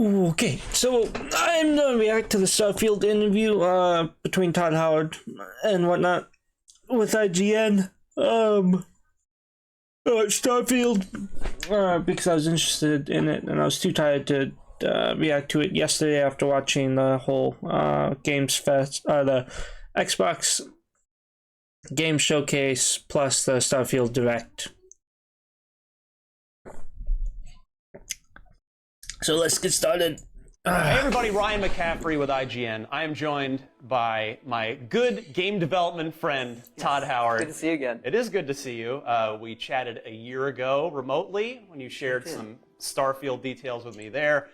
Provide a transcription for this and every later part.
Okay, so I'm gonna react to the Starfield interview between Todd Howard and whatnot with IGN. Starfield because I was interested in it and I was too tired to react to it yesterday after watching the whole Games Fest, the Xbox Game Showcase plus the Starfield Direct. So let's get started. Hey everybody, Ryan McCaffrey with IGN. I am joined by my good game development friend, Todd Howard. Good to see you again. It is good to see you. We chatted a year ago remotely when you shared some Starfield details with me there.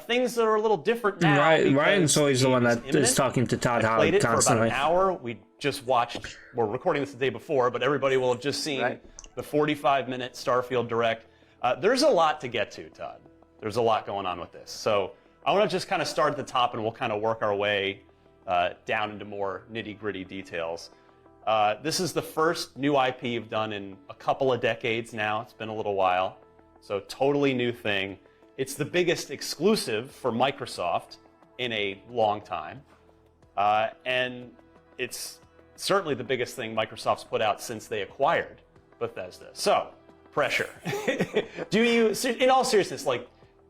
Things that are a little different now. Ryan's always the one that is talking to Todd Howard played it constantly. for about an hour. We just watched, we're recording this the day before, but everybody will have just seen the 45-minute Starfield Direct. There's a lot to get to, Todd. There's a lot going on with this. So I want to just kind of start at the top and we'll kind of work our way down into more nitty-gritty details. This is the first new IP you've done in a couple of decades now. It's been a little while. So totally new thing. It's the biggest exclusive for Microsoft in a long time. And it's certainly the biggest thing Microsoft's put out since they acquired Bethesda. So, pressure. Do you, in all seriousness,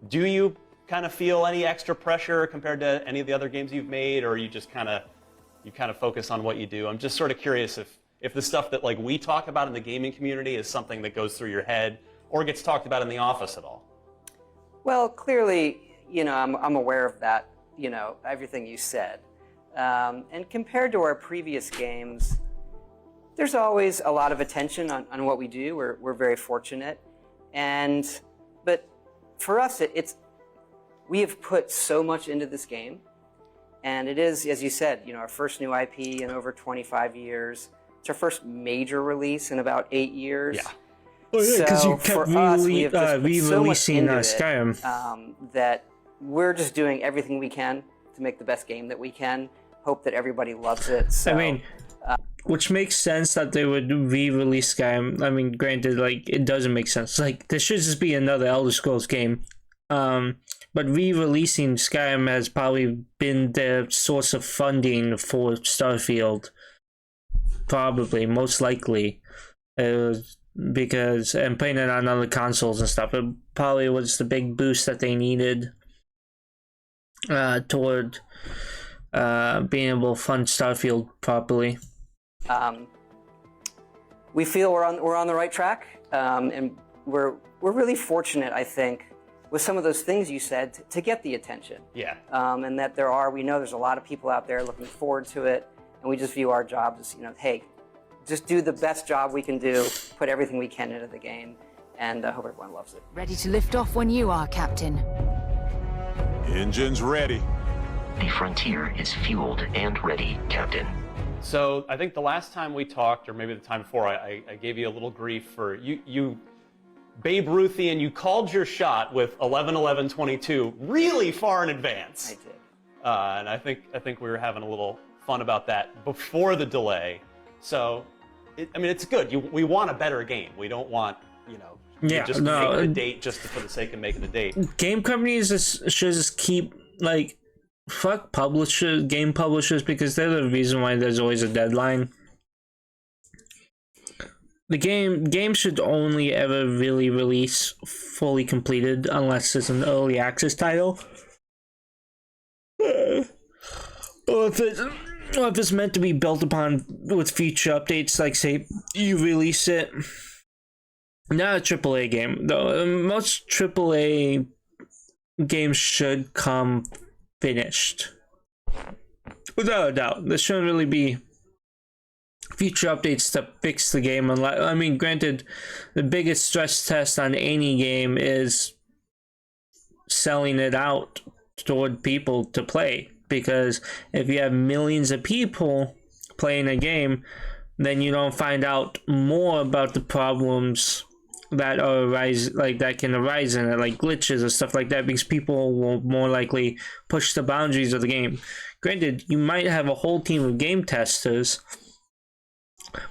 do you kind of feel any extra pressure compared to any of the other games you've made, or you just kind of focus on what you do? I'm just sort of curious if the stuff that we talk about in the gaming community is something that goes through your head or gets talked about in the office at all. Well, clearly, I'm aware of that, everything you said. And compared to our previous games, there's always a lot of attention on what we do. We're very fortunate. But for us, we have put so much into this game. And it is, as you said, our first new IP in over 25 years. It's our first major release in about 8 years. Yeah. Oh, yeah, because you kept re-releasing Skyrim. That we're just doing everything we can to make the best game that we can. Hope that everybody loves it. So, I mean, which makes sense that they would re-release Skyrim. I mean, granted, it doesn't make sense. This should just be another Elder Scrolls game. But re-releasing Skyrim has probably been the source of funding for Starfield. Probably, most likely. Because, and playing it on other consoles and stuff, it probably was the big boost that they needed toward being able to fund Starfield properly. We feel we're on the right track, and we're really fortunate, I think, with some of those things you said to get the attention. Yeah. And that we know there's a lot of people out there looking forward to it, and we just view our job as, hey, just do the best job we can do, put everything we can into the game, and I hope everyone loves it. Ready to lift off when you are, Captain. Engines ready. The Frontier is fueled and ready, Captain. So I think the last time we talked, or maybe the time before, I gave you a little grief for you Babe Ruthian, you called your shot with 11-11-22 really far in advance. I did. And I think we were having a little fun about that before the delay. So, it's good. We want a better game. We don't want, just make the date just for the sake of making the date. Game companies should just keep, fuck game publishers, because they're the reason why there's always a deadline. The game should only ever really release fully completed unless it's an early access title. Or if it's meant to be built upon with future updates, say you release it. Not a AAA game, though. Most AAA games should come finished. Without a doubt. There shouldn't really be future updates to fix the game. Granted, the biggest stress test on any game is selling it out toward people to play. Because if you have millions of people playing a game, then you don't find out more about the problems that that can arise in it, like glitches or stuff like that, because people will more likely push the boundaries of the game. Granted, you might have a whole team of game testers,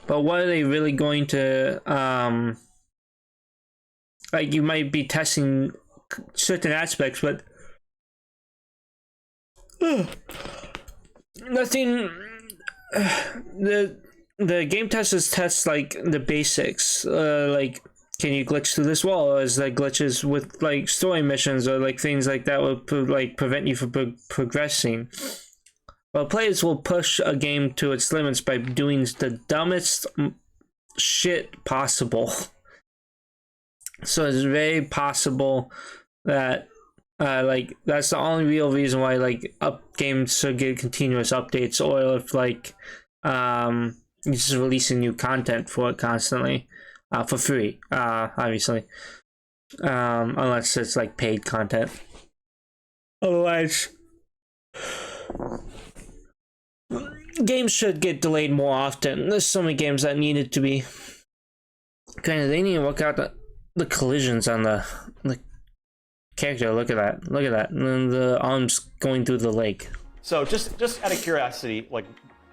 but what are they really going to you might be testing certain aspects, but Nothing. The game testers test like the basics, like can you glitch through this wall, or is there glitches with like story missions or like things like that will like prevent you from progressing. Well, players will push a game to its limits by doing the dumbest shit possible. So it's very possible that like that's the only real reason why like games should get continuous updates, or if like you're just releasing new content for it constantly for free, obviously, unless it's like paid content. Otherwise, games should get delayed more often. There's so many games that needed to be. Granted, they need to work out the collisions on the character. Look at that. And the arms going through the lake. So just out of curiosity, like,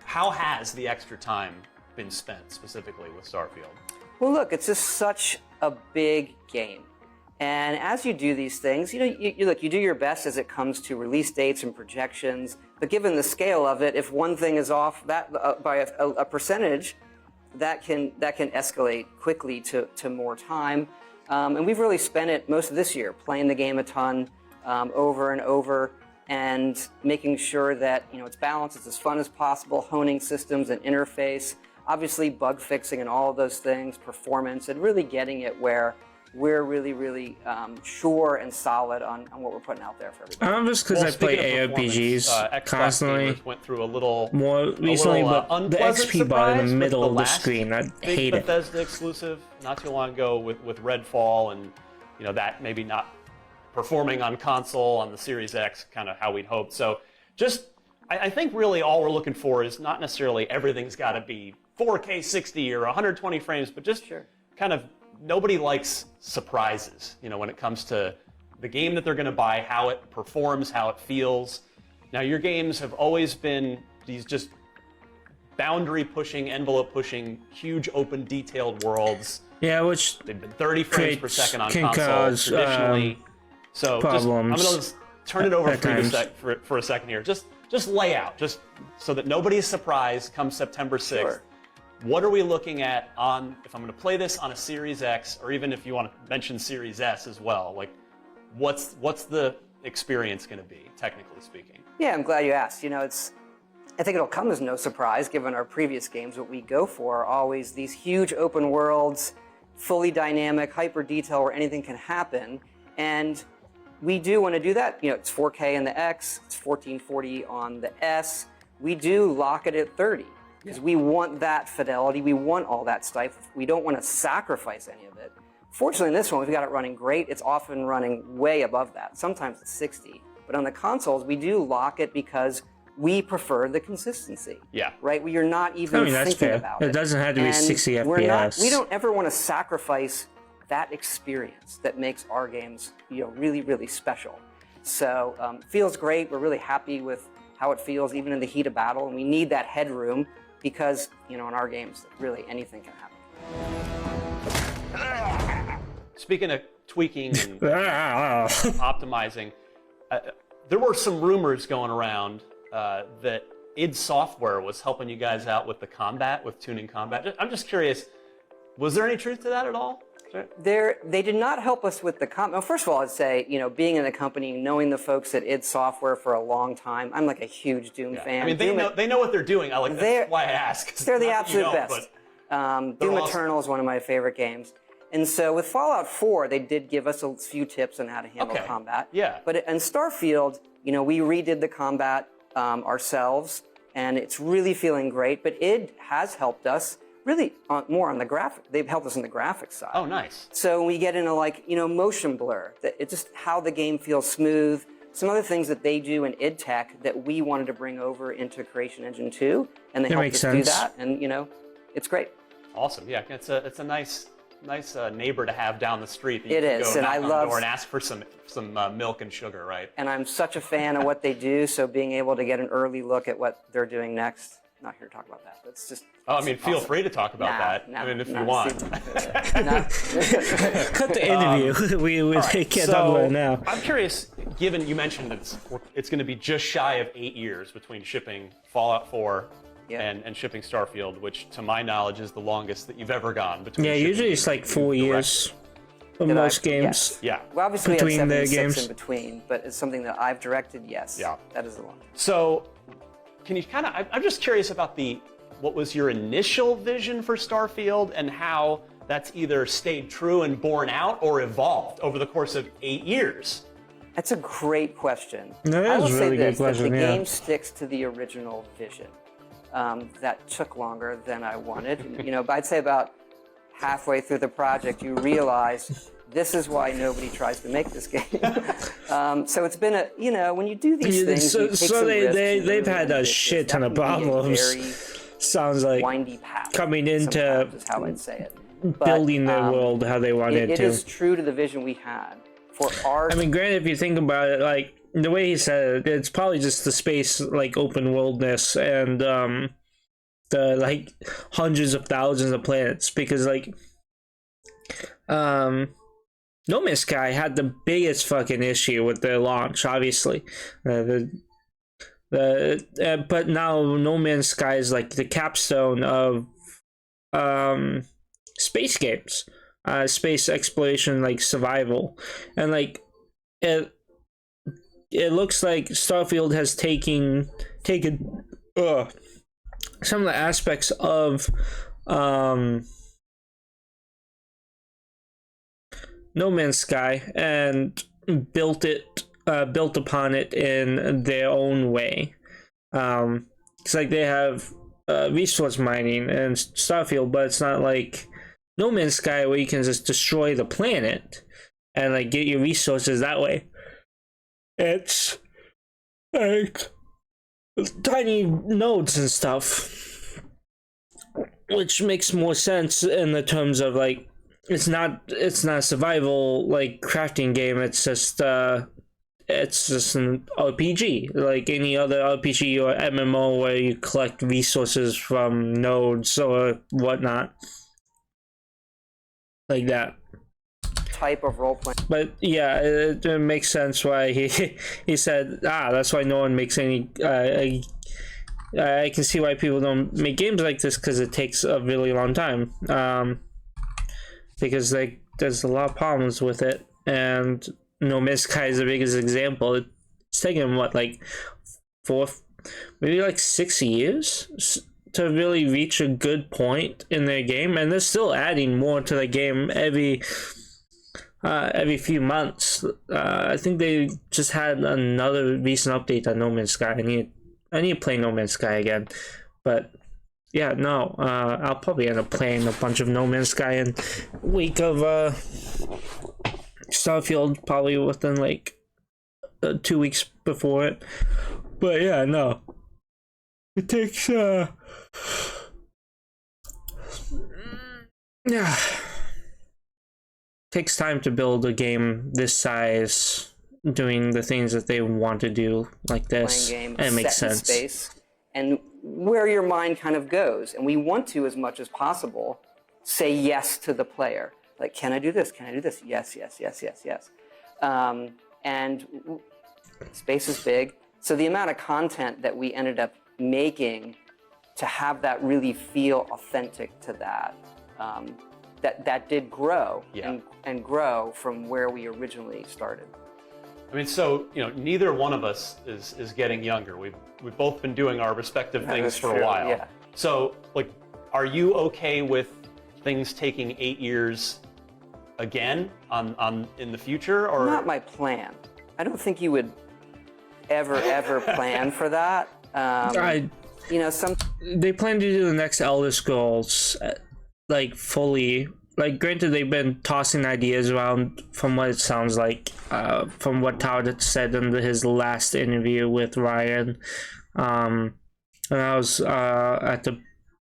how has the extra time been spent specifically with Starfield? Well, look, it's just such a big game. And as you do these things, you do your best as it comes to release dates and projections. But given the scale of it, if one thing is off that by a percentage, that can escalate quickly to more time. And we've really spent it most of this year playing the game a ton, over and over, and making sure that it's balanced, it's as fun as possible, honing systems and interface, obviously bug fixing and all of those things, performance, and really getting it where we're really sure and solid on what we're putting out there for everybody. Just because I play ARPGs constantly. Went through a little more recently, but the XP bar in the middle of the screen, I hate it. Bethesda exclusive not too long ago with Redfall, and that maybe not performing on console on the Series X, kind of how we'd hoped. So I think really all we're looking for is not necessarily everything's got to be 4K 60 or 120 frames, but just kind of. Nobody likes surprises, when it comes to the game that they're going to buy, how it performs, how it feels. Now, your games have always been these just boundary-pushing, envelope-pushing, huge, open, detailed worlds. Yeah, which they've been 30 frames per second on console cause, traditionally. So I'm going to turn it over for a second here. Just lay out, just so that nobody's surprised come September 6th. Sure. What are we looking at if I'm going to play this on a Series X, or even if you want to mention Series S as well, like what's the experience going to be, technically speaking? Yeah, I'm glad you asked. I think it'll come as no surprise, given our previous games. What we go for are always these huge open worlds, fully dynamic, hyper detail, where anything can happen. And we do want to do that. It's 4K in the X, it's 1440 on the S. We do lock it at 30. Because we want that fidelity, we want all that stuff. We don't want to sacrifice any of it. Fortunately, in this one, we've got it running great. It's often running way above that. Sometimes it's 60. But on the consoles, we do lock it because we prefer the consistency. Yeah. Right? You're not even thinking about it. It doesn't have to be 60 FPS. We don't ever want to sacrifice that experience that makes our games, really, really special. So feels great. We're really happy with how it feels, even in the heat of battle. And we need that headroom. Because, in our games, really anything can happen. Speaking of tweaking and optimizing, there were some rumors going around that id Software was helping you guys out with the combat, with tuning combat. I'm just curious, was there any truth to that at all? They did not help us with the combat. Well, first of all, I'd say, being in the company, knowing the folks at id Software for a long time, I'm like a huge Doom fan. I mean, they know what they're doing. That's why I ask. They're the absolute best. Doom Eternal is one of my favorite games. And so with Fallout 4, they did give us a few tips on how to handle combat. Yeah. But in Starfield, we redid the combat ourselves, and it's really feeling great. But id has helped us really more on the graphic. They've helped us on the graphics side. Oh, nice. So we get into motion blur. It's just how the game feels smooth. Some other things that they do in id Tech that we wanted to bring over into Creation Engine 2, and they helped us do that. And it's great. Awesome. Yeah, it's a nice neighbor to have down the street. That you it can is, go and knock I on the love door and ask for some milk and sugar, right? And I'm such a fan of what they do. So being able to get an early look at what they're doing next. not here to talk about that. That's just. Oh, I mean, feel free to talk about that. I mean, if you want. Cut the interview. we can't talk about it now. I'm curious, given you mentioned it's going to be just shy of 8 years between shipping Fallout 4 and shipping Starfield, which to my knowledge is the longest that you've ever gone between. Yeah, usually it's like 4 years for most games. Yes. Yeah. Well, obviously between we had the 76 games in between, but it's something that I've directed. Yes. Yeah. That is the one. So, can you kind of? I'm just curious about what was your initial vision for Starfield and how that's either stayed true and borne out or evolved over the course of 8 years. That's a great question. That I will is a say really good this, question, that the yeah. game sticks to the original vision. That took longer than I wanted. But I'd say about halfway through the project, you realize this is why nobody tries to make this game. So it's been when you do these things, you take some risks, they've had a shit ton of problems. Very Sounds like windy path. coming into is how I'd say it. But, building their world how they wanted it to. It is true to the vision we had for our. I mean, granted, if you think about it, like the way he said it, it's probably just the space, like open worldness, and the like hundreds of thousands of planets. Because like, No Man's Sky had the biggest fucking issue with their launch. Obviously, but now No Man's Sky is like the capstone of space games, space exploration, like survival, and like it looks like Starfield has taken some of the aspects of No Man's Sky and built upon it in their own way. It's like they have resource mining and Starfield, but it's not like No Man's Sky where you can just destroy the planet and like get your resources that way. It's like tiny nodes and stuff, which makes more sense in the terms of like it's not a survival like crafting game. It's just an RPG like any other RPG or MMO where you collect resources from nodes or whatnot, like that type of role playing. But yeah, it makes sense why he said that's why no one makes any. I can see why people don't make games like this because it takes a really long time. Because like there's a lot of problems with it, and No Man's Sky is the biggest example. It's taken like 6 years to really reach a good point in their game, and they're still adding more to the game every few months. I think they just had another recent update on No Man's Sky. I need to play No Man's Sky again, but yeah, no, I'll probably end up playing a bunch of No Man's Sky in a week of Starfield, probably within like 2 weeks before it. But yeah, no, it takes takes time to build a game this size, doing the things that they want to do like this. Game, and it makes set in sense. Space, and where your mind kind of goes, and we want to, as much as possible, say yes to the player. Like, can I do this? Can I do this? Yes, yes, yes, yes, yes. And space is big, so the amount of content that we ended up making to have that really feel authentic to that. That did grow and grow from where we originally started. I mean, so neither one of us is getting younger. We've both been doing our respective things for a while. Yeah. So, like, are you okay with things taking 8 years again on in the future, or not my plan? I don't think you would ever plan for that. They plan to do the next Elder Scrolls like fully. Like, granted, they've been tossing ideas around from what it sounds like, from what Todd had said in his last interview with Ryan. And I was at the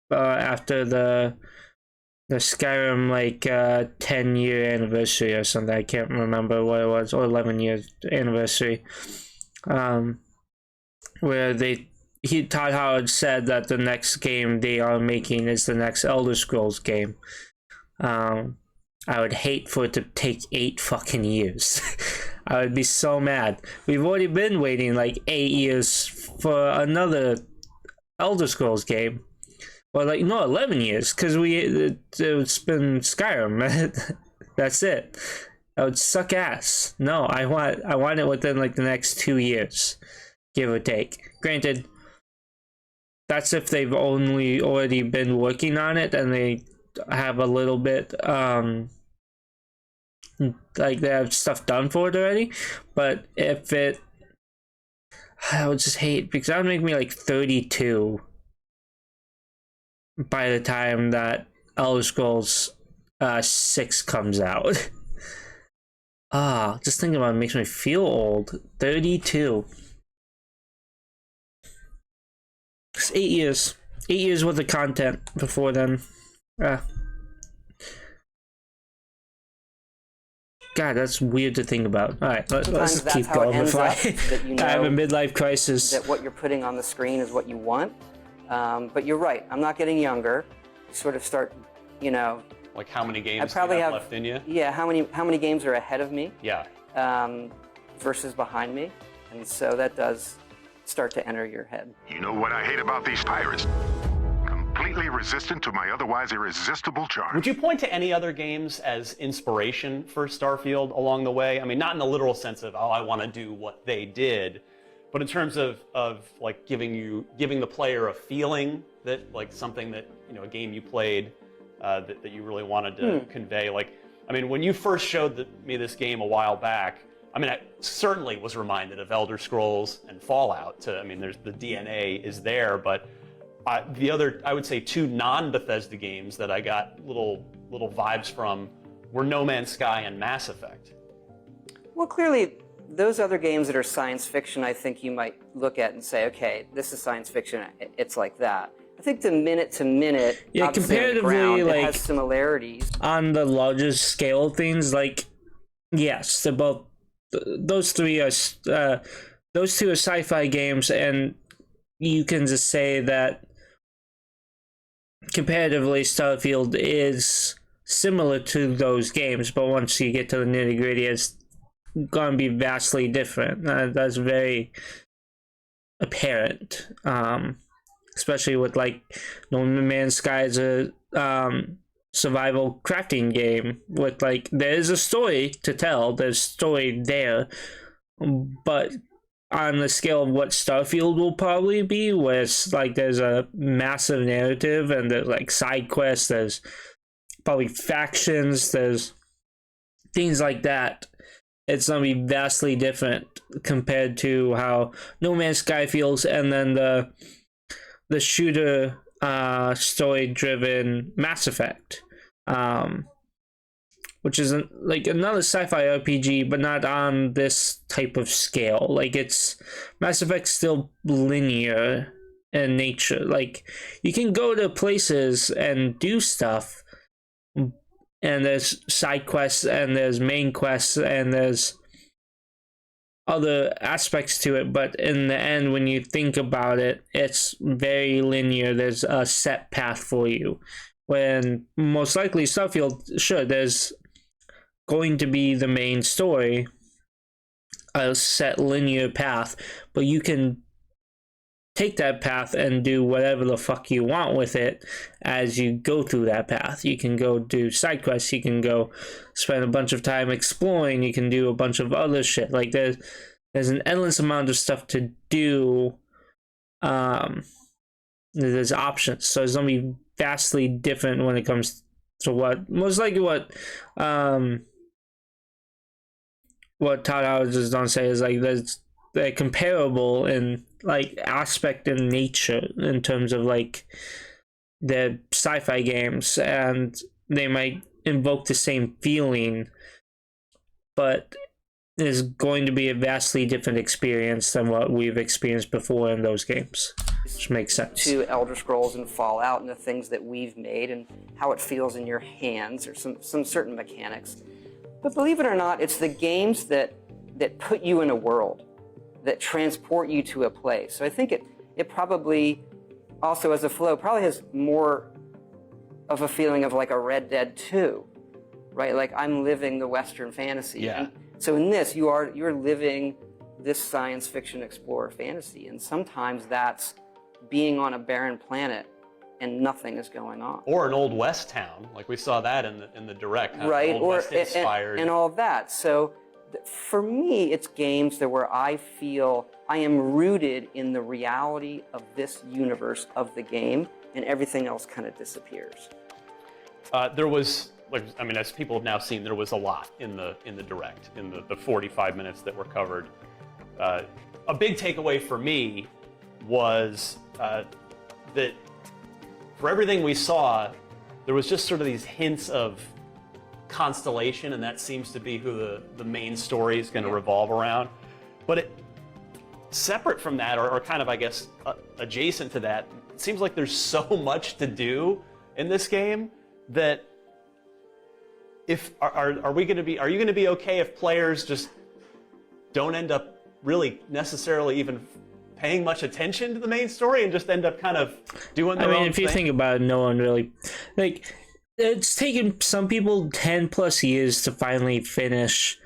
after the Skyrim 10-year anniversary or something. I can't remember what it was, or 11 years anniversary. Where they Todd Howard said that the next game they are making is the next Elder Scrolls game. I would hate for it to take 8 fucking years. I would be so mad. We've already been waiting like 8 years for another Elder Scrolls game. Or like, no, 11 years, because it's been Skyrim. That's it. That would suck ass. No, I want it within like the next 2 years, give or take. Granted, that's if they've only already been working on it and they have a little bit like they have stuff done for it already. But if it, I would just hate, because that would make me like 32 by the time that Elder Scrolls 6 comes out. Just thinking about it makes me feel old. 32. It's 8 years. 8 years worth of content before then. God, that's weird to think about. Alright, let's just keep going before I have a midlife crisis. That what you're putting on the screen is what you want. But you're right, I'm not getting younger. You sort of start, Like how many games do you have left in you? Yeah, how many games are ahead of me? Yeah. Versus behind me. And so that does start to enter your head. You know what I hate about these pirates? Completely resistant to my otherwise irresistible charm. Would you point to any other games as inspiration for Starfield along the way? I mean, not in the literal sense of, I want to do what they did, but in terms of like giving the player a feeling that, like, something that, a game you played that you really wanted to convey. Like, I mean, when you first showed me this game a while back, I mean, I certainly was reminded of Elder Scrolls and Fallout. There's the DNA is there, but the other, I would say, 2 non-Bethesda games that I got little vibes from were No Man's Sky and Mass Effect. Well, clearly, Those other games that are science fiction, I think you might look at and say, okay, this is science fiction, it's like that. I think the minute-to-minute, yeah, comparatively, it has similarities. On the largest scale of things, like, yes, they're both, those two are sci-fi games, and you can just say that comparatively, Starfield is similar to those games, but once you get to the nitty-gritty, it's going to be vastly different. That's very apparent, especially with, like, No Man's Sky is a survival crafting game with, like, there's a story to tell, there's story there, but on the scale of what Starfield will probably be, where it's like there's a massive narrative and there's like side quests, there's probably factions, there's things like that, it's gonna be vastly different compared to how No Man's Sky feels, and then the shooter story driven Mass Effect, which is like another sci-fi RPG, but not on this type of scale. Like, it's Mass Effect's still linear in nature. Like, you can go to places and do stuff, and there's side quests, and there's main quests, and there's other aspects to it, but in the end, when you think about it, it's very linear. There's a set path for you. When most likely Starfield, sure, there's going to be the main story, a set linear path, but you can take that path and do whatever the fuck you want with it as you go through that path. You can go do side quests, you can go spend a bunch of time exploring, you can do a bunch of other shit. Like, there's an endless amount of stuff to do. There's options, so it's gonna be vastly different when it comes to what Todd Howard just don't say is like they're comparable in like aspect and nature in terms of like the sci-fi games, and they might invoke the same feeling, but is going to be a vastly different experience than what we've experienced before in those games, which makes sense. To Elder Scrolls and Fallout and the things that we've made and how it feels in your hands, or some certain mechanics. But believe it or not, it's the games that put you in a world, that transport you to a place. So I think it probably also as a flow probably has more of a feeling of like a Red Dead 2, right? Like I'm living the Western fantasy. Yeah. And so in this, you're living this science fiction explorer fantasy, and sometimes that's being on a barren planet and nothing is going on. Or an old West town, like we saw that in the direct, right? Old Or West inspired. and all of that. So for me, it's games that where I feel I am rooted in the reality of this universe of the game, and everything else kind of disappears. There was, like, I mean, as people have now seen, there was a lot in the direct, in the 45 minutes that were covered. A big takeaway for me was that for everything we saw, there was just sort of these hints of constellation, and that seems to be who the main story is going to revolve around. But separate from that, or kind of, I guess, adjacent to that, it seems like there's so much to do in this game that are you going to be okay if players just don't end up really necessarily even paying much attention to the main story and just end up kind of doing their own thing? If you think about it, no one really, like, it's taken some people 10 plus years to finally finish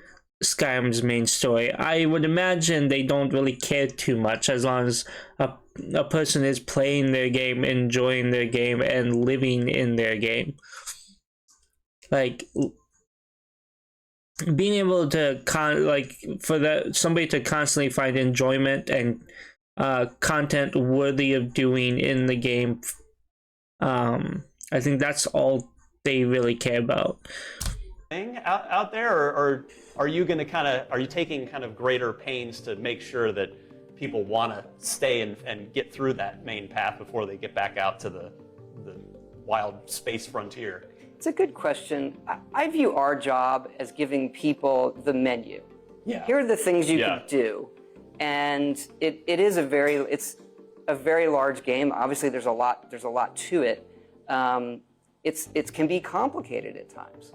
Skyrim's main story. I would imagine they don't really care too much as long as a person is playing their game, enjoying their game, and living in their game. Like, being able to somebody to constantly find enjoyment and content worthy of doing in the game, I think that's all they really care about. Out there, or are you going to are you taking kind of greater pains to make sure that people want to stay and get through that main path before they get back out to the wild space frontier? It's a good question. I view our job as giving people the menu. Yeah. Here are the things you can do, and it's a very large game. Obviously, there's a lot to it. It can be complicated at times,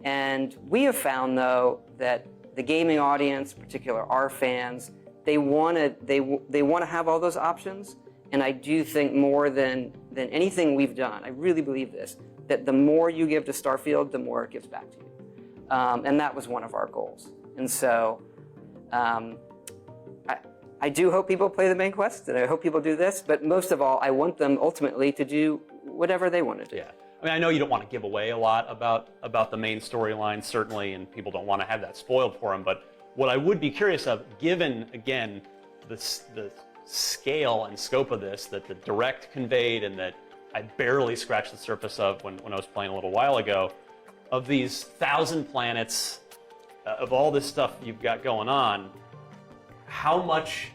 and we have found though that the gaming audience, particularly our fans, they want to have all those options. And I do think more than anything we've done, I really believe this, that the more you give to Starfield, the more it gives back to you. And that was one of our goals. And so I do hope people play the main quest, and I hope people do this, but most of all, I want them ultimately to do whatever they want to do. Yeah. I mean, I know you don't want to give away a lot about the main storyline, certainly, and people don't want to have that spoiled for them, but what I would be curious of, given, again, the scale and scope of this that the direct conveyed and that I barely scratched the surface of when I was playing a little while ago, of these 1,000 planets, of all this stuff you've got going on, how much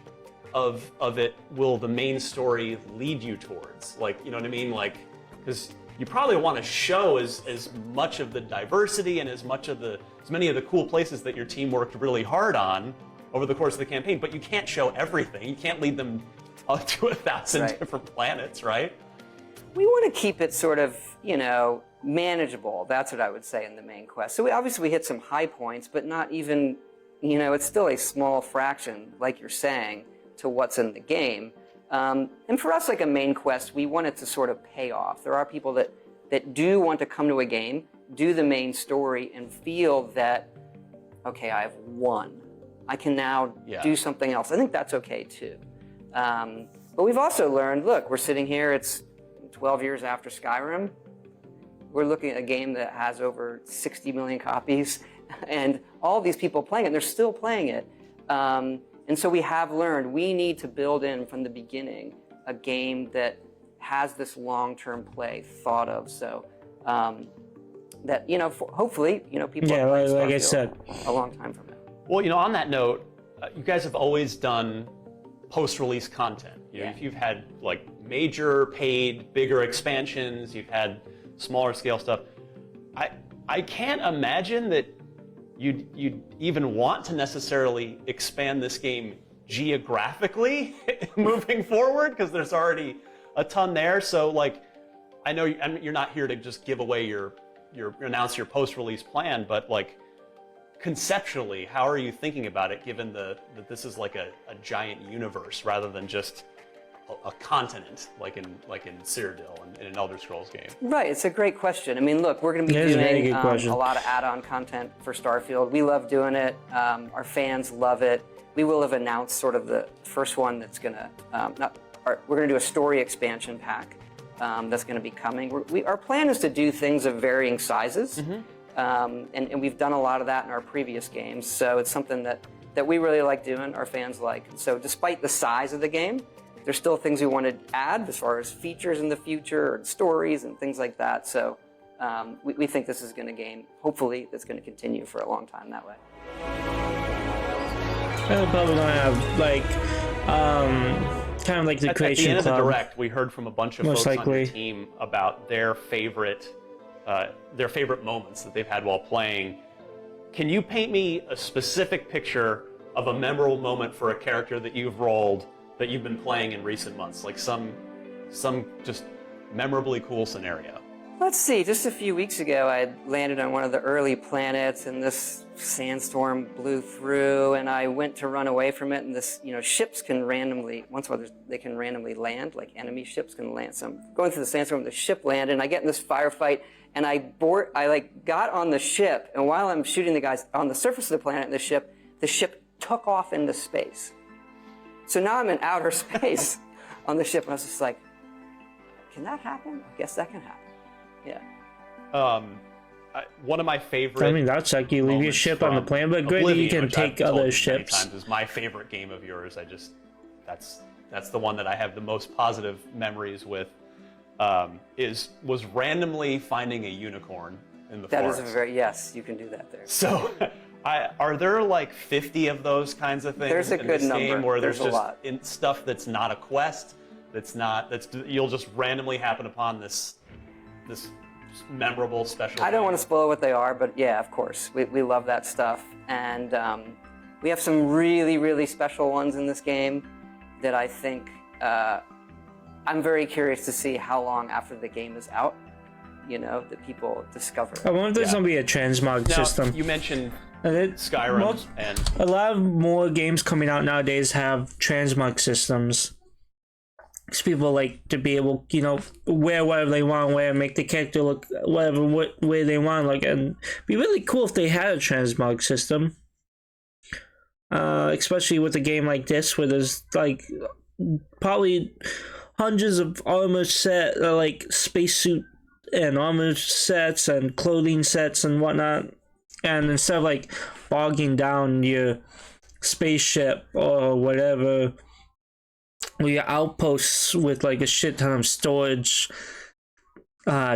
of it will the main story lead you towards? Like, you know what I mean? Like, because you probably want to show as much of the diversity and as many of the cool places that your team worked really hard on over the course of the campaign, but you can't show everything. You can't lead them up to 1,000 different planets, right? We want to keep it sort of, manageable. That's what I would say in the main quest. So we hit some high points, but not even, it's still a small fraction, like you're saying, to what's in the game. And for us, like a main quest, we want it to sort of pay off. There are people that do want to come to a game, do the main story, and feel that, okay, I've won. I can now do something else. I think that's okay too. But we've also learned, look, we're sitting here, it's 12 years after Skyrim. We're looking at a game that has over 60 million copies, and all these people playing it, and they're still playing it. And so we have learned we need to build in from the beginning a game that has this long-term play thought of. So that, hopefully, people yeah, are playing like I Starfield said, a long time from now. Well, on that note, you guys have always done post-release content. If you've had like major paid, bigger expansions, you've had smaller scale stuff. I can't imagine that you'd even want to necessarily expand this game geographically moving forward, because there's already a ton there. So like, I know you're not here to just give away announce your post-release plan, but like, conceptually, how are you thinking about it, given that this is like a giant universe rather than just a continent like in Cyrodiil and in an Elder Scrolls game? Right, it's a great question. I mean, look, we're going to be doing a lot of add-on content for Starfield. We love doing it. Our fans love it. We will have announced sort of the first one that's going to we're going to do a story expansion pack that's going to be coming. Our plan is to do things of varying sizes, and we've done a lot of that in our previous games. So it's something that we really like doing, our fans like. So despite the size of the game, there's still things we want to add as far as features in the future and stories and things like that. So we think this is going to game, hopefully, that's going to continue for a long time that way. Probably going to have like kind of like the Creation At the end Club. of the Direct, we heard from a bunch of folks on your team about their favorite moments that they've had while playing. Can you paint me a specific picture of a memorable moment for a character that you've rolled that you've been playing in recent months? Like some just memorably cool scenario. Let's see, just a few weeks ago, I landed on one of the early planets and this sandstorm blew through and I went to run away from it and this, ships can randomly, once in a while they can randomly land, like enemy ships can land. So I'm going through the sandstorm, the ship landed and I get in this firefight and I got on the ship and while I'm shooting the guys on the surface of the planet, the ship took off into space. So now I'm in outer space on the ship and I was just like, can that happen? I guess that can happen. Yeah. One of my favorite. I mean, that's like you leave your ship on the planet, but great that you can take other ships. Times is my favorite game of yours. That's the one that I have the most positive memories with. Was randomly finding a unicorn in the forest. That is yes, you can do that there. So, are there like 50 of those kinds of things? There's a in good this number. Game where there's just a lot. Stuff that's not a quest. You'll just randomly happen upon this memorable special. I don't want to spoil what they are, but yeah, of course, we love that stuff, and we have some really, really special ones in this game that I think I'm very curious to see how long after the game is out, that people discover. I wonder if there's going to be a transmog system. You mentioned Skyrim, and a lot of more games coming out nowadays have transmog systems. Because people like to be able, wear whatever they want, make the character look whatever way they want, and it'd be really cool if they had a transmog system. Especially with a game like this, where there's probably hundreds of armor set, spacesuit and armor sets and clothing sets and whatnot, and instead of bogging down your spaceship or whatever, or your outposts with a shit ton of storage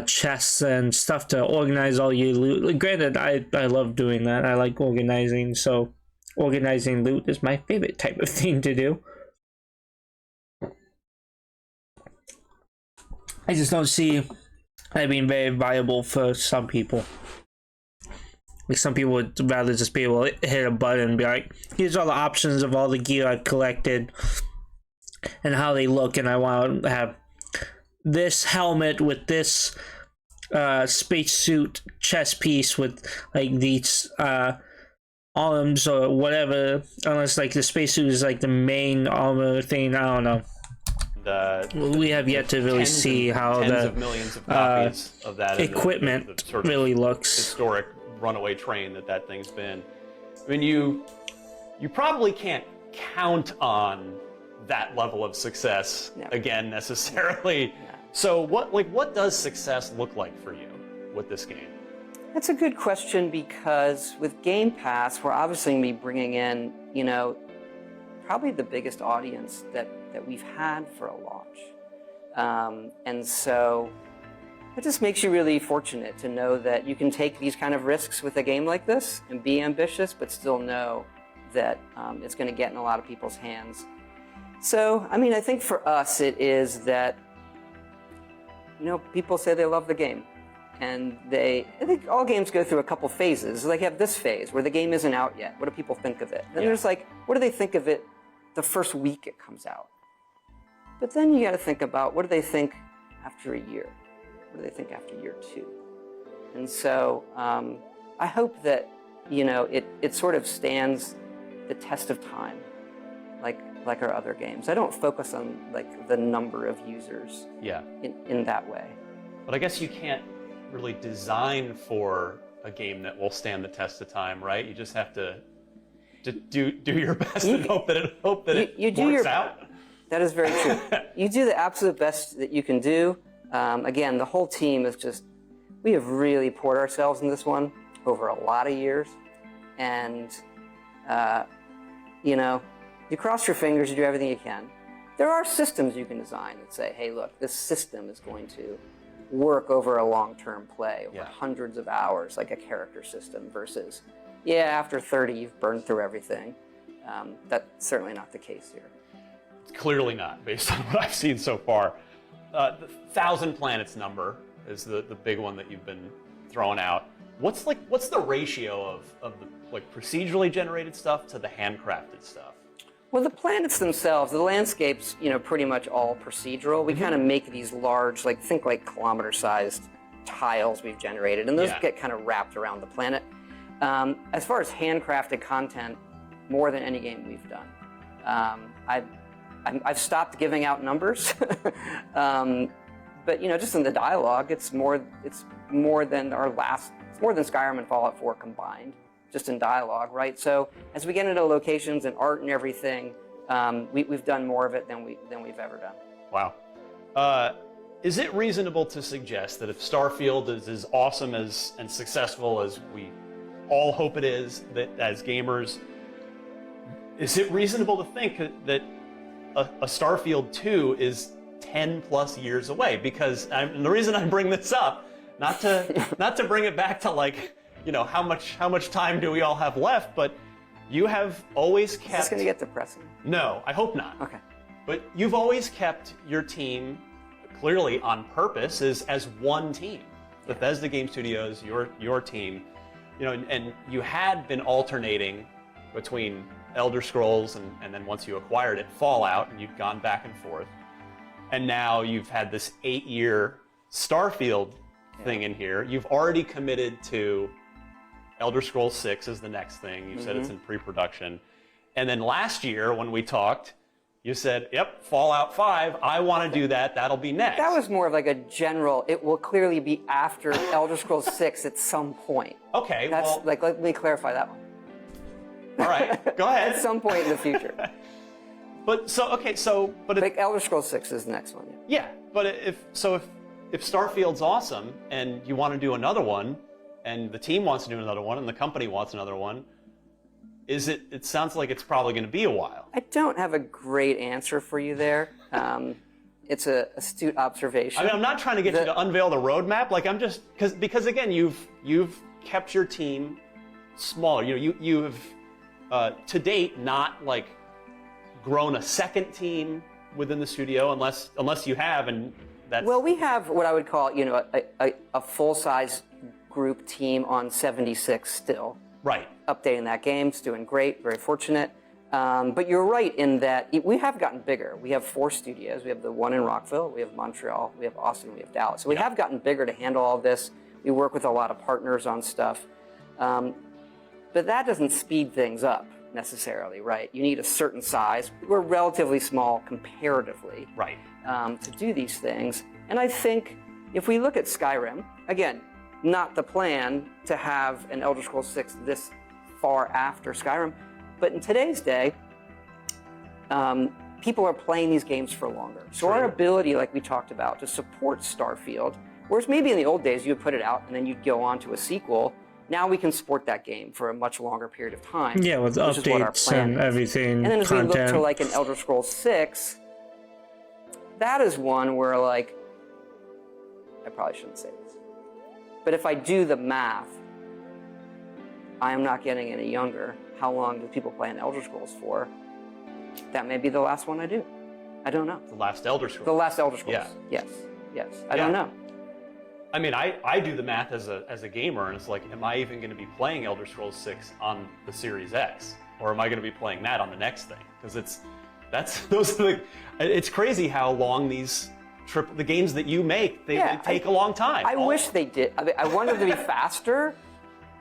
chests and stuff to organize all your loot. Granted, I love doing that. I like organizing, so organizing loot is my favorite type of thing to do. I just don't see that being very viable for some people. Some people would rather just be able to hit a button and be like, here's all the options of all the gear I've collected and how they look, and I want to have this helmet with this spacesuit chest piece with these arms or whatever, unless the spacesuit is the main armor thing. I don't know. We have yet to really see how tens the of millions of copies of that equipment the sort of really looks. Historic runaway train that thing's been. I mean, you probably can't count on that level of success again necessarily. So what does success look like for you with this game? That's a good question, because with Game Pass, we're obviously going to be bringing in, probably the biggest audience that we've had for a launch. And so it just makes you really fortunate to know that you can take these kind of risks with a game like this and be ambitious, but still know that it's going to get in a lot of people's hands. So, I mean, I think for us it is that, people say they love the game. And I think all games go through a couple phases. They have this phase where the game isn't out yet. What do people think of it? Then there's what do they think of it the first week it comes out? But then you got to think about, what do they think after a year? What do they think after year 2? And so I hope that, it sort of stands the test of time. Like like our other games. I don't focus on like the number of users Yeah. in that way. But I guess you can't really design for a game that will stand the test of time, right? You just have to do your best and hope that it works out. That is very true. You do the absolute best that you can do. Again, the whole team is just, we have really poured ourselves in this one over a lot of years. And, you know, you cross your fingers, you do everything you can. There are systems you can design that say, hey, look, this system is going to work over a long-term play, over hundreds of hours, like a character system, versus, yeah, after 30, you've burned through everything. That's certainly not the case here. It's clearly not, based on what I've seen so far. The 1,000 planets number is the big one that you've been throwing out. What's the ratio of the like procedurally generated stuff to the handcrafted stuff? Well, the planets themselves, the landscapes, you know, pretty much all procedural. We kind of make these large, like think like kilometer-sized tiles we've generated, and those get kind of wrapped around the planet. As far as handcrafted content, more than any game we've done. I've stopped giving out numbers, but you know, just in the dialogue, it's more than it's more than Skyrim and Fallout 4 combined. Just in dialogue, right? So as we get into locations and art and everything, we've done more of it than we've ever done. Wow. Is it reasonable to suggest that if Starfield is as awesome and successful as we all hope it is, that as gamers, is it reasonable to think that a Starfield 2 is 10 plus years away? Because and the reason I bring this up, not to bring it back to like, you know, how much time do we all have left? But you have always kept. Is this going to get depressing? No, I hope not. Okay. But you've always kept your team, clearly on purpose, as one team. Yeah. Bethesda Game Studios, your team, you know, and you had been alternating between Elder Scrolls and then once you acquired it, Fallout, and you've gone back and forth. And now you've had this 8-year Starfield thing in here. You've already committed to Elder Scrolls 6 is the next thing. You said it's in pre-production. And then last year when we talked, you said, yep, Fallout 5, I want to do that. That'll be next. That was more of like a general, it will clearly be after Elder Scrolls 6 at some point. Okay, That's like, let me clarify that one. All right, go ahead. At some point in the future. But like Elder Scrolls 6 is the next one. Yeah, but if Starfield's awesome and you want to do another one, and the team wants to do another one, and the company wants another one, it sounds like it's probably going to be a while. I don't have a great answer for you there. It's an astute observation. I mean, I'm not trying to get you to unveil the roadmap. Like, I'm just because again, you've kept your team smaller. You know, you have to date not like grown a second team within the studio, unless you have, and that's. Well, we have what I would call, you know, a full-size group team on 76 still. Right. Updating that game, it's doing great, very fortunate. But you're right in that we have gotten bigger. We have 4 studios. We have the one in Rockville, we have Montreal, we have Austin, we have Dallas. So we have gotten bigger to handle all of this. We work with a lot of partners on stuff. But that doesn't speed things up necessarily, right? You need a certain size. We're relatively small comparatively, right, to do these things. And I think if we look at Skyrim, again, not the plan to have an Elder Scrolls 6 this far after Skyrim, but in today's day, people are playing these games for longer. So our ability, like we talked about, to support Starfield, whereas maybe in the old days you would put it out and then you'd go on to a sequel, now we can support that game for a much longer period of time. Yeah, with updates and everything, and then as content. we look to like an Elder Scrolls 6, that is one where like, I probably shouldn't say this, but if I do the math, I am not getting any younger. How long do people play an Elder Scrolls for? That may be the last one I do. I don't know. The last Elder Scrolls. The last Elder Scrolls. Yeah. Yes. I don't know. I mean, I do the math as a gamer, and it's like, am I even going to be playing Elder Scrolls 6 on the Series X, or am I going to be playing that on the next thing? Because it's crazy how long the games that you make they take a long time. I wish they did. I mean, I want them to be faster,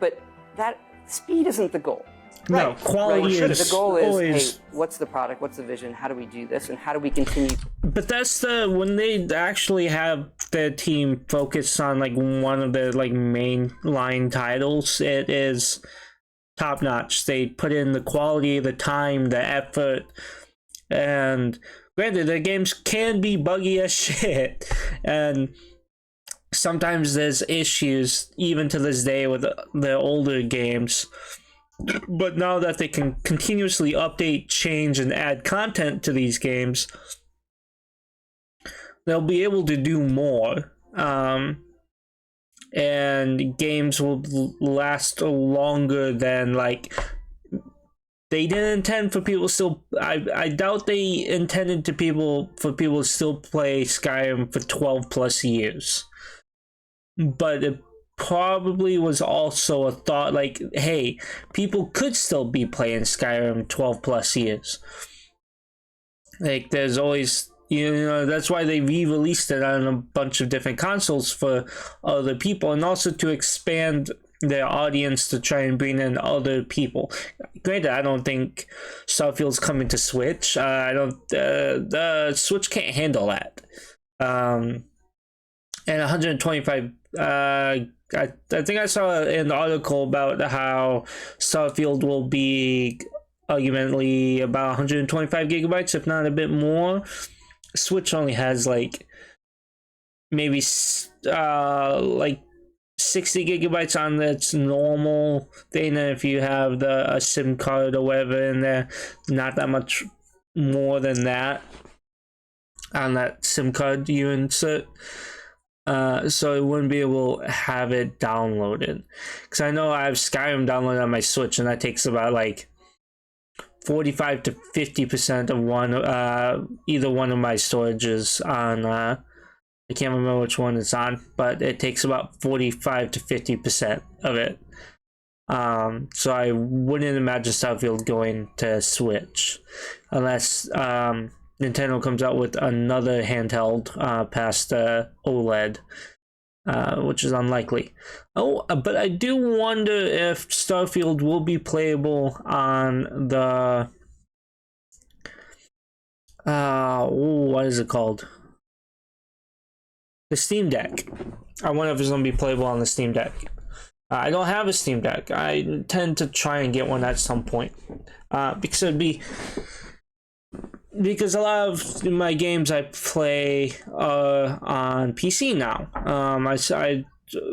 but that speed isn't the goal. No, Right. quality Right. is The goal is, always. hey, what's the product? What's the vision? How do we do this? And how do we continue? But that's when they actually have their team focus on like one of the like mainline titles. It is top notch. They put in the quality, the time, the effort, and granted, the games can be buggy as shit, and sometimes there's issues even to this day with the older games. But now that they can continuously update, change, and add content to these games, they'll be able to do more. And games will last longer than, like, they didn't intend for people still. I doubt they intended for people to still play Skyrim for 12 plus years. But it probably was also a thought like, hey, people could still be playing Skyrim 12 plus years. Like, there's always, that's why they re-released it on a bunch of different consoles for other people, and also to expand their audience to try and bring in other people. Granted, I don't think Starfield's coming to Switch. The Switch can't handle that. And 125. I think I saw an article about how Starfield will be arguably about 125 gigabytes, if not a bit more. Switch only has like maybe like 60 gigabytes on its normal thing, and if you have a SIM card or whatever in there, not that much more than that on that SIM card you insert. So I wouldn't be able to have it downloaded. Because I know I have Skyrim downloaded on my Switch, and that takes about like 45 to 50% of either one of my storages on. I can't remember which one it's on, but it takes about 45 to 50% of it. So I wouldn't imagine Starfield going to Switch unless Nintendo comes out with another handheld past OLED, which is unlikely. But I do wonder if Starfield will be playable on the what is it called? The Steam Deck. I wonder if it's going to be playable on the Steam Deck. I don't have a Steam Deck. I intend to try and get one at some point, because a lot of my games I play on PC now. I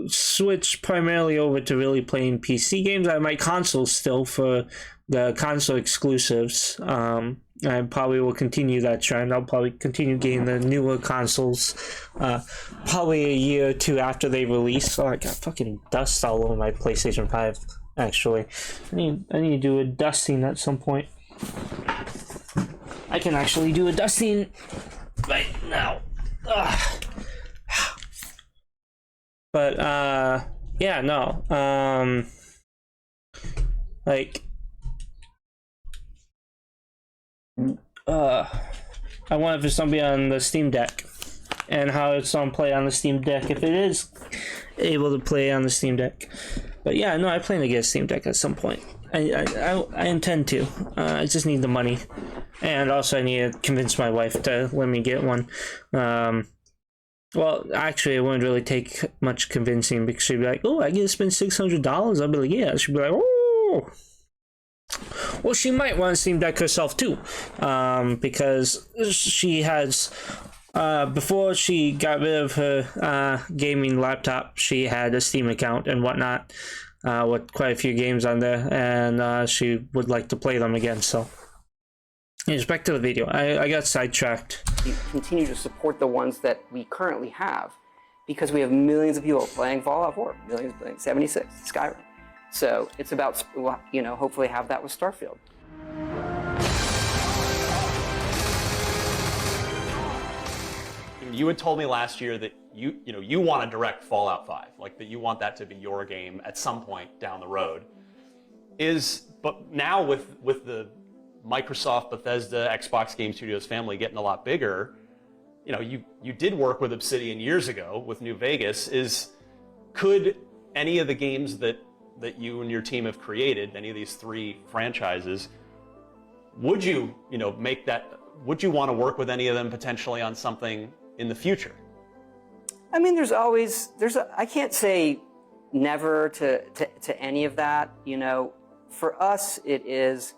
switched primarily over to really playing PC games. I have my console still for the console exclusives. I probably will continue that trend. I'll probably continue getting the newer consoles probably a year or two after they release. Oh, I got fucking dust all over my PlayStation 5, actually. I need to do a dusting at some point. I can actually do a dusting right now. But yeah, no. Like, I wonder if it's gonna be on the Steam Deck and how it's gonna play on the Steam Deck if it is able to play on the Steam Deck. But yeah, no, I plan to get a Steam Deck at some point. I intend to. I just need the money, and also I need to convince my wife to let me get one. Well, actually, it wouldn't really take much convincing because she'd be like, "Oh, I get to spend $600." I'd be like, "Yeah." She'd be like, "Oh." Well, she might want to Steam Deck herself too, because she has. Before she got rid of her gaming laptop, she had a Steam account and whatnot, with quite a few games on there, and she would like to play them again. So, anyways, back to the video. I got sidetracked. We continue to support the ones that we currently have, because we have millions of people playing Fallout 4, millions playing 76, Skyrim. So it's about, hopefully have that with Starfield. You had told me last year that you want to direct Fallout 5, like that you want that to be your game at some point down the road. But now with the Microsoft, Bethesda, Xbox Game Studios family getting a lot bigger, you did work with Obsidian years ago with New Vegas. Could any of the games that that you and your team have created, any of these 3 franchises, would you, make that? Would you want to work with any of them potentially on something in the future? I mean, I can't say never to any of that. For us, it is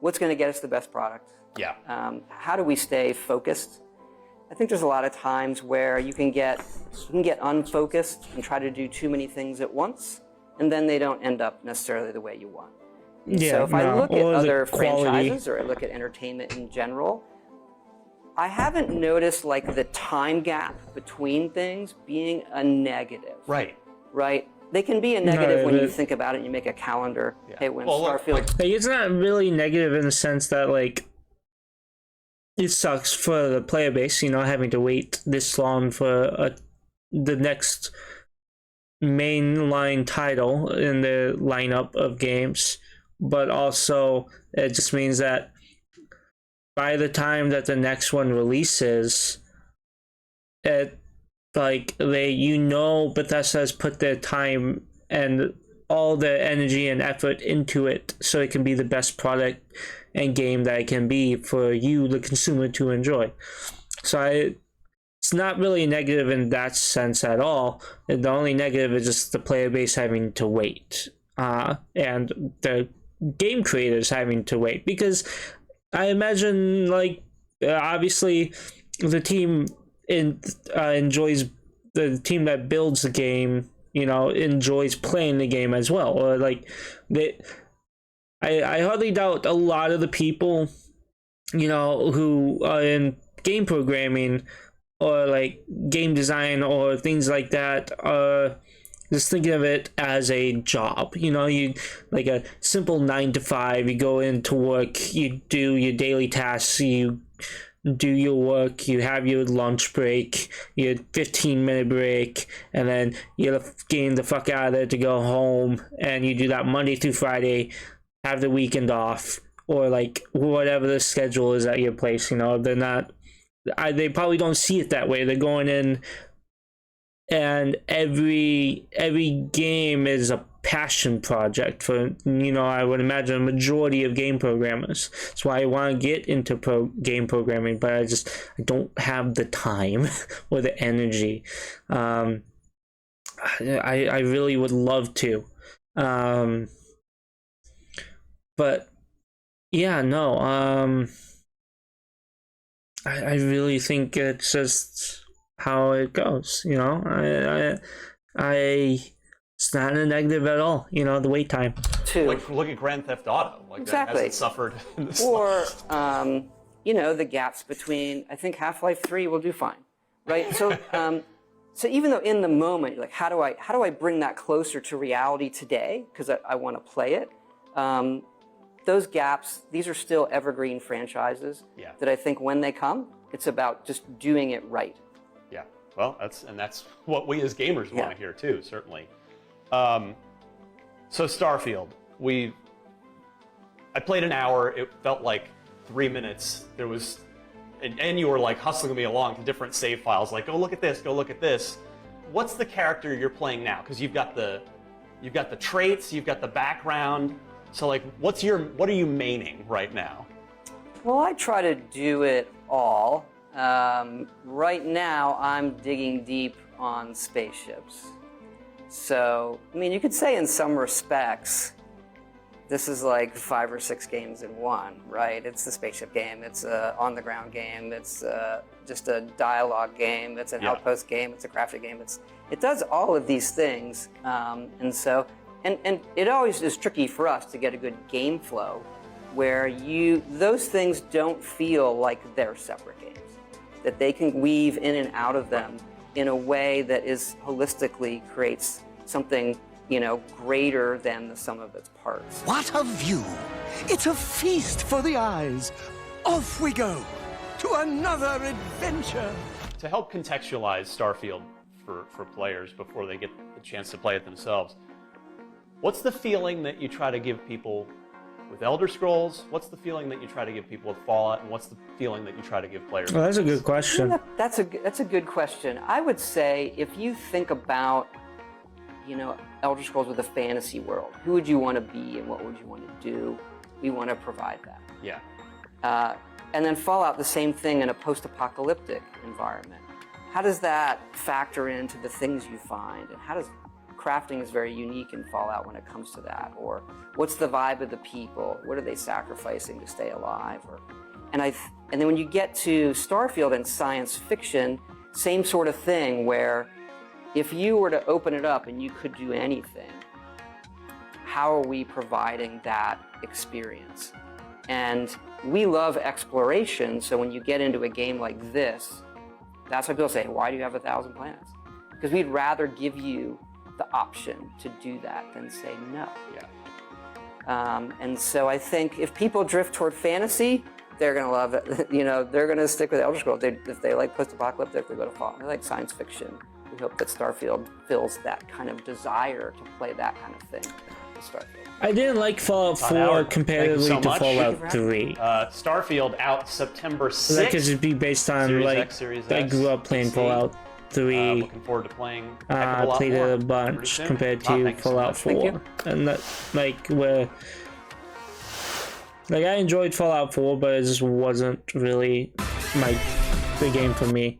what's going to get us the best product. Yeah. How do we stay focused? I think there's a lot of times where you can get unfocused and try to do too many things at once, and then they don't end up necessarily the way you want. Yeah, so if I look at or the other quality. franchises, or I look at entertainment in general, I haven't noticed like the time gap between things being a negative. Right. Right? They can be a negative when you but- think about it and you make a calendar. Yeah. Hey, when Well, look, Starfield... Like, it's not really negative in the sense that, like, it sucks for the player base, having to wait this long for the next mainline title in the lineup of games. But also, it just means that by the time that the next one releases, Bethesda's put their time and all the energy and effort into it so it can be the best product and game that it can be for you, the consumer, to enjoy. So it's not really negative in that sense at all. The only negative is just the player base having to wait, and the game creators having to wait, because I imagine, obviously the team enjoys, the team that builds the game, enjoys playing the game as well. Or I hardly doubt a lot of the people, who are in game programming or game design or things like that are just thinking of it as a job. You like a simple 9 to 5, you go into work, you do your daily tasks, you do your work, you have your lunch break, your 15-minute break, and then you're getting the fuck out of there to go home, and you do that Monday through Friday, have the weekend off, or whatever the schedule is at your place. They're not, they probably don't see it that way. They're going in, and every game is a passion project for, I would imagine, a majority of game programmers. That's why I want to get into game programming, but I don't have the time or the energy. I really would love to, but yeah, no, I really think it's just how it goes. It's not a negative at all, the wait time. Look at Grand Theft Auto. Exactly. That hasn't suffered in this Or, the gaps between, I think Half-Life 3 will do fine, right? So, so even though in the moment, you're like, how do I bring that closer to reality today? Because I want to play it. Those gaps, these are still evergreen franchises that I think when they come, it's about just doing it right. Yeah, well, that's what we as gamers want to hear too, certainly. So Starfield, I played an hour. It felt like 3 minutes. There was, and you were hustling me along to different save files. Go look at this. Go look at this. What's the character you're playing now? Because you've got the traits. You've got the background. So what are you maining right now? Well, I try to do it all. Right now, I'm digging deep on spaceships. So, you could say in some respects, this is 5 or 6 games in one, right? It's the spaceship game, it's a on-the-ground game, it's just a dialogue game, it's an outpost game, it's a crafted game. It does all of these things, and it always is tricky for us to get a good game flow where those things don't feel like they're separate games, that they can weave in and out of them in a way that is holistically creates something, greater than the sum of its parts. What a view! It's a feast for the eyes. Off we go to another adventure. To help contextualize Starfield for players before they get the chance to play it themselves, what's the feeling that you try to give people with Elder Scrolls? What's the feeling that you try to give people with Fallout? And what's the feeling that you try to give players? Well, that's a good question. That's a good question. I would say if you think about Elder Scrolls with a fantasy world. Who would you want to be and what would you want to do? We want to provide that. Yeah. And then Fallout, the same thing in a post-apocalyptic environment. How does that factor into the things you find? And how does crafting is very unique in Fallout when it comes to that? Or what's the vibe of the people? What are they sacrificing to stay alive? And then when you get to Starfield and science fiction, same sort of thing where if you were to open it up and you could do anything, how are we providing that experience? And we love exploration, so when you get into a game like this, that's why people say, why do you have 1,000 planets? Because we'd rather give you the option to do that than say no. Yeah. And so I think if people drift toward fantasy, they're going to love it. They're going to stick with Elder Scrolls. If they like post-apocalyptic, they go to Fallout. They like science fiction. We hope that Starfield fills that kind of desire to play that kind of thing. Starfield. I didn't like Fallout 4 Howard, comparatively thank you so to much. Fallout 3. Starfield out September 6th. That could just be based on Series like X, Series I S, grew up playing PC. Fallout 3. Looking forward to playing. I played it a pretty bunch soon. compared Oh, to thank you so Fallout much. 4, and that where I enjoyed Fallout 4, but it just wasn't really the game for me.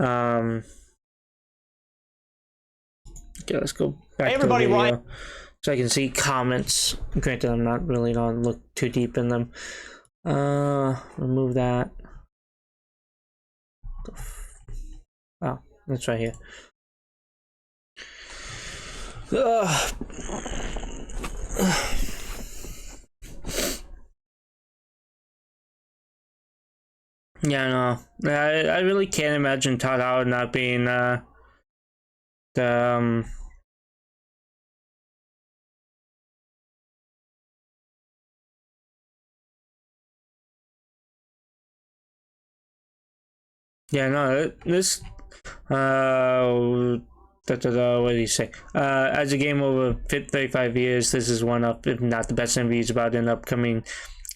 Okay, let's go back Hey everybody, to the video Ryan. so I can see comments. Granted, I'm not really gonna look too deep in them. Remove that. Oh, that's right here. Yeah, no. I really can't imagine Todd Howard not being the yeah, no, this what do you say? As a game over 35 years, this is one of, if not the best reviews about an upcoming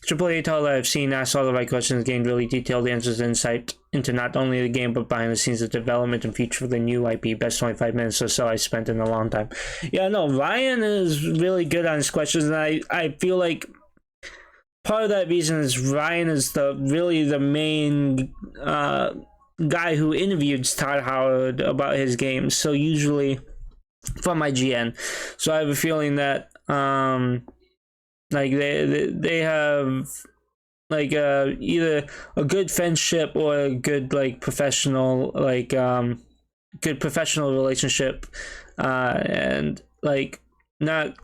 AAA title that I've seen. Asked all the right questions, gained really detailed answers and insight into not only the game but behind the scenes of development and future of the new IP. Best 25 minutes or so I spent in a long time. Yeah, no, Ryan is really good on his questions, and I feel like part of that reason is Ryan is the main guy who interviewed Todd Howard about his games. So usually from IGN. So I have a feeling that like they have like either a good friendship or a good like professional good professional relationship, and like not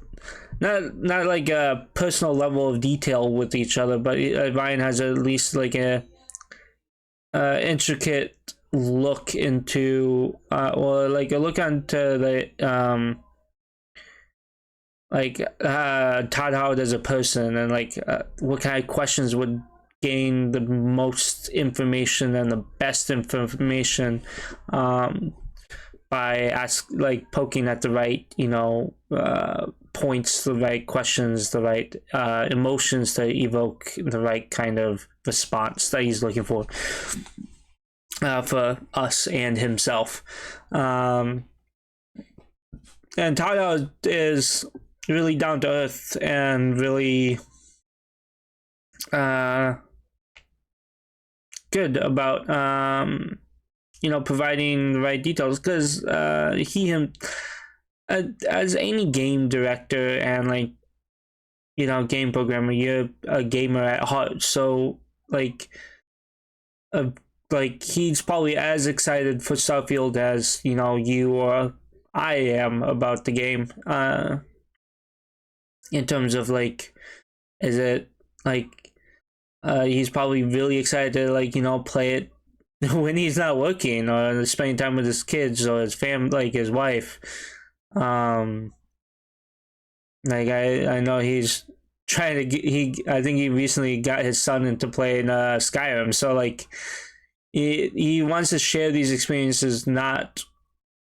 like a personal level of detail with each other, but Ryan has at least like a intricate look into or like a look onto the Todd Howard as a person, and like what kind of questions would gain the most information and the best information by poking at the right points, the right questions, the right emotions to evoke the right kind of response that he's looking for us and himself. And Todd Howard is really down to earth and really good about providing the right details, because as any game director and game programmer, you're a gamer at heart, so he's probably as excited for Starfield as you or I am about the game. In terms of is it he's probably really excited to play it when he's not working or spending time with his kids or his family, his wife. I know he's trying to I think he recently got his son into playing Skyrim, so he wants to share these experiences not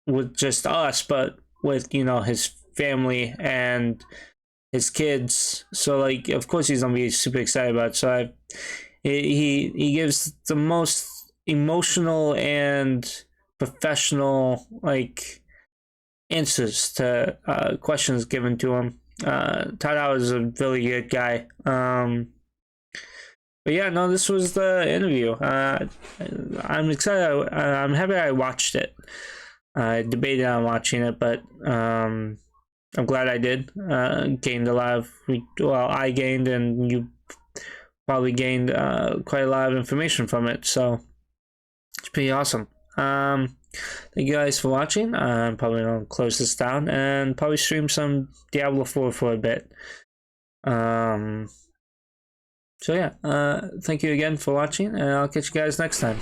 with just us but with his family and his kids. So of course he's gonna be super excited about it. So he gives the most emotional and professional answers to questions given to him. Todd was a really good guy. But yeah, no, this was the interview. I'm excited. I'm happy I watched it. I debated on watching it, but I'm glad I did. Gained a lot of, well, I gained, and you probably gained quite a lot of information from it. So it's pretty awesome. Thank you guys for watching. I'm probably gonna close this down and probably stream some Diablo 4 for a bit. So yeah, thank you again for watching, and I'll catch you guys next time.